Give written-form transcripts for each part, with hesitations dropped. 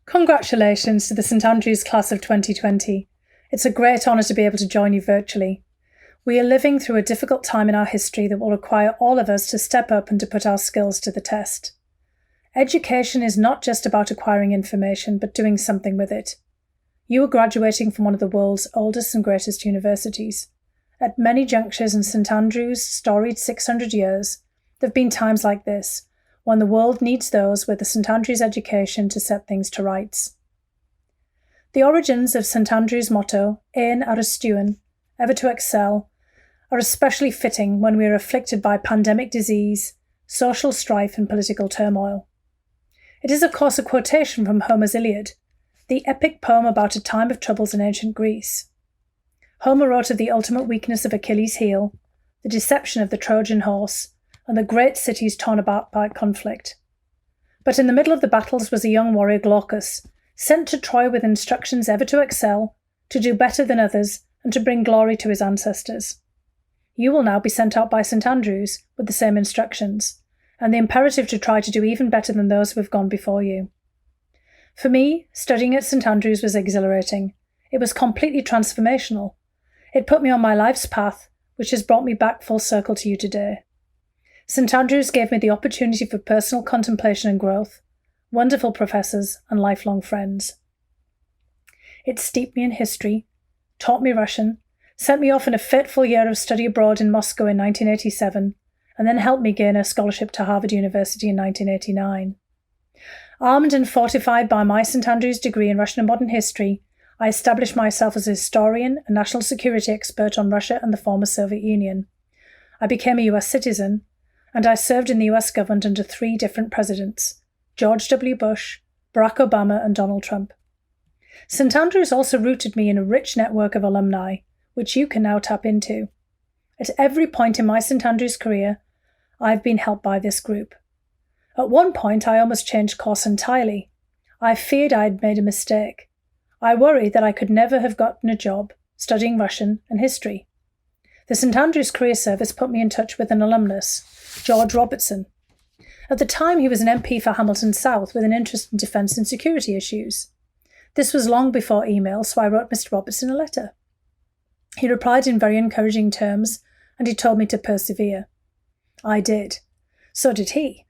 Congratulations to the St Andrews class of 2020. It's a great honour to be able to join you virtually. We are living through a difficult time in our history that will require all of us to step up and to put our skills to the test. Education is not just about acquiring information, but doing something with it. You are graduating from one of the world's oldest and greatest universities. At many junctures in St Andrews' storied 600 years, there have been times like this, when the world needs those with the St Andrews education to set things to rights. The origins of St Andrews' motto, Ein Aristuan, ever to excel, are especially fitting when we are afflicted by pandemic disease, social strife and political turmoil. It is of course a quotation from Homer's Iliad, the epic poem about a time of troubles in ancient Greece. Homer wrote of the ultimate weakness of Achilles' heel, the deception of the Trojan horse, and the great cities torn apart by conflict. But in the middle of the battles was a young warrior Glaucus, sent to Troy with instructions ever to excel, to do better than others, and to bring glory to his ancestors. You will now be sent out by St Andrews with the same instructions, and the imperative to try to do even better than those who have gone before you. For me, studying at St Andrews was exhilarating. It was completely transformational. It put me on my life's path, which has brought me back full circle to you today. St Andrews gave me the opportunity for personal contemplation and growth, wonderful professors and lifelong friends. It steeped me in history, taught me Russian, sent me off in a fateful year of study abroad in Moscow in 1987, and then helped me gain a scholarship to Harvard University in 1989. Armed and fortified by my St Andrews degree in Russian and modern history, I established myself as a historian and national security expert on Russia and the former Soviet Union. I became a US citizen, and I served in the US government under 3 different presidents, George W. Bush, Barack Obama and Donald Trump. St Andrews also rooted me in a rich network of alumni, which you can now tap into. At every point in my St Andrews career, I've been helped by this group. At one point, I almost changed course entirely. I feared I had made a mistake. I worried that I could never have gotten a job studying Russian and history. The St Andrews Career Service put me in touch with an alumnus, George Robertson. At the time, he was an MP for Hamilton South with an interest in defence and security issues. This was long before email, so I wrote Mr Robertson a letter. He replied in very encouraging terms, and he told me to persevere. I did. So did he.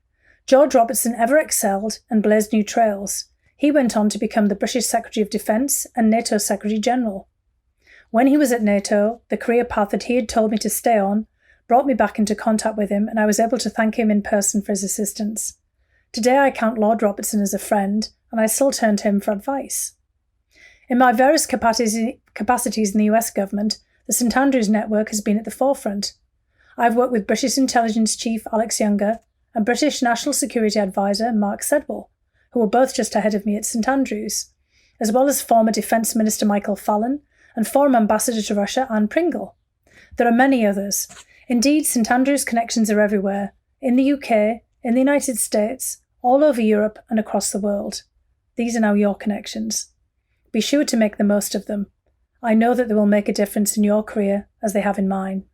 George Robertson ever excelled and blazed new trails. He went on to become the British Secretary of Defence and NATO Secretary General. When he was at NATO, the career path that he had told me to stay on brought me back into contact with him, and I was able to thank him in person for his assistance. Today I count Lord Robertson as a friend, and I still turn to him for advice. In my various capacities in the US government, the St Andrews network has been at the forefront. I've worked with British Intelligence Chief Alex Younger and British National Security Advisor Mark Sedwell, who were both just ahead of me at St Andrews, as well as former Defence Minister Michael Fallon and former Ambassador to Russia Anne Pringle. There are many others. Indeed, St Andrews connections are everywhere, in the UK, in the United States, all over Europe and across the world. These are now your connections. Be sure to make the most of them. I know that they will make a difference in your career as they have in mine.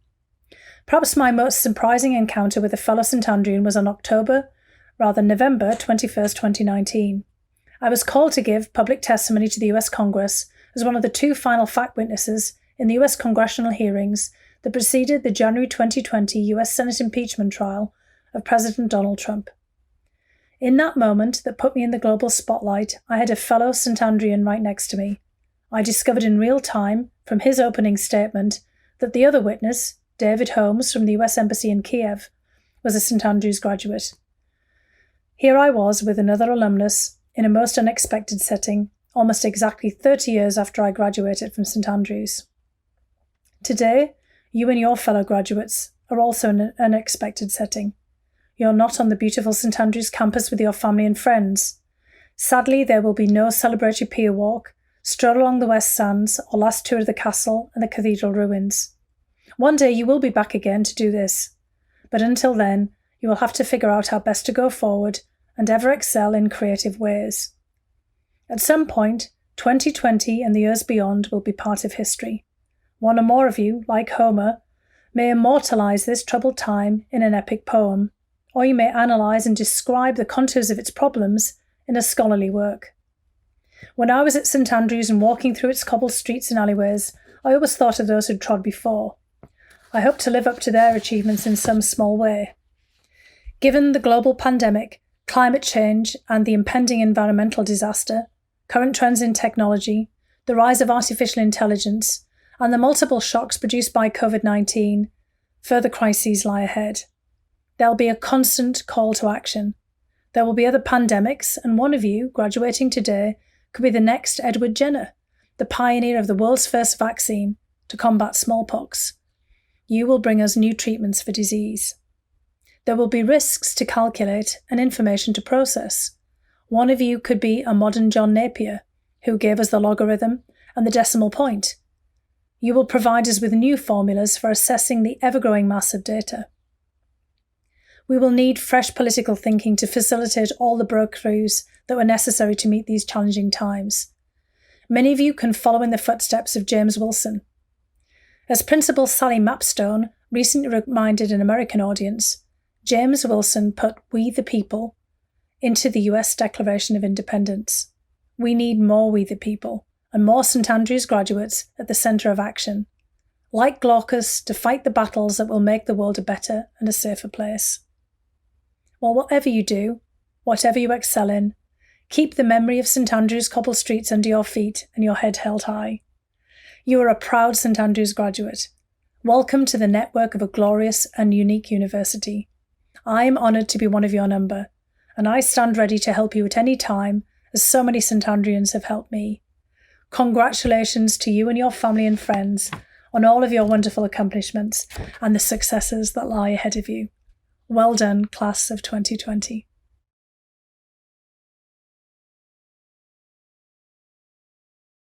Perhaps my most surprising encounter with a fellow St Andrean was on November 21st, 2019. I was called to give public testimony to the US Congress as one of the 2 final fact witnesses in the US congressional hearings that preceded the January 2020 US Senate impeachment trial of President Donald Trump. In that moment that put me in the global spotlight, I had a fellow St Andrean right next to me. I discovered in real time, from his opening statement, that the other witness, David Holmes from the US Embassy in Kiev, was a St Andrews graduate. Here I was with another alumnus in a most unexpected setting, almost exactly 30 years after I graduated from St Andrews. Today, you and your fellow graduates are also in an unexpected setting. You're not on the beautiful St Andrews campus with your family and friends. Sadly, there will be no celebratory pier walk, stroll along the West Sands, or last tour of the castle and the cathedral ruins. One day you will be back again to do this, but until then, you will have to figure out how best to go forward and ever excel in creative ways. At some point, 2020 and the years beyond will be part of history. One or more of you, like Homer, may immortalise this troubled time in an epic poem, or you may analyse and describe the contours of its problems in a scholarly work. When I was at St Andrews and walking through its cobbled streets and alleyways, I always thought of those who'd trod before. I hope to live up to their achievements in some small way. Given the global pandemic, climate change, and the impending environmental disaster, current trends in technology, the rise of artificial intelligence, and the multiple shocks produced by COVID-19, further crises lie ahead. There'll be a constant call to action. There will be other pandemics, and one of you, graduating today, could be the next Edward Jenner, the pioneer of the world's first vaccine to combat smallpox. You will bring us new treatments for disease. There will be risks to calculate and information to process. One of you could be a modern John Napier, who gave us the logarithm and the decimal point. You will provide us with new formulas for assessing the ever-growing mass of data. We will need fresh political thinking to facilitate all the breakthroughs that were necessary to meet these challenging times. Many of you can follow in the footsteps of James Wilson. As Principal Sally Mapstone recently reminded an American audience, James Wilson put "we the people" into the US Declaration of Independence. We need more we the people and more St Andrews graduates at the centre of action, like Glaucus, to fight the battles that will make the world a better and a safer place. Well, whatever you do, whatever you excel in, keep the memory of St Andrews cobbled streets under your feet and your head held high. You are a proud St Andrews graduate. Welcome to the network of a glorious and unique university. I am honoured to be one of your number, and I stand ready to help you at any time, as so many St Andreans have helped me. Congratulations to you and your family and friends on all of your wonderful accomplishments and the successes that lie ahead of you. Well done, class of 2020.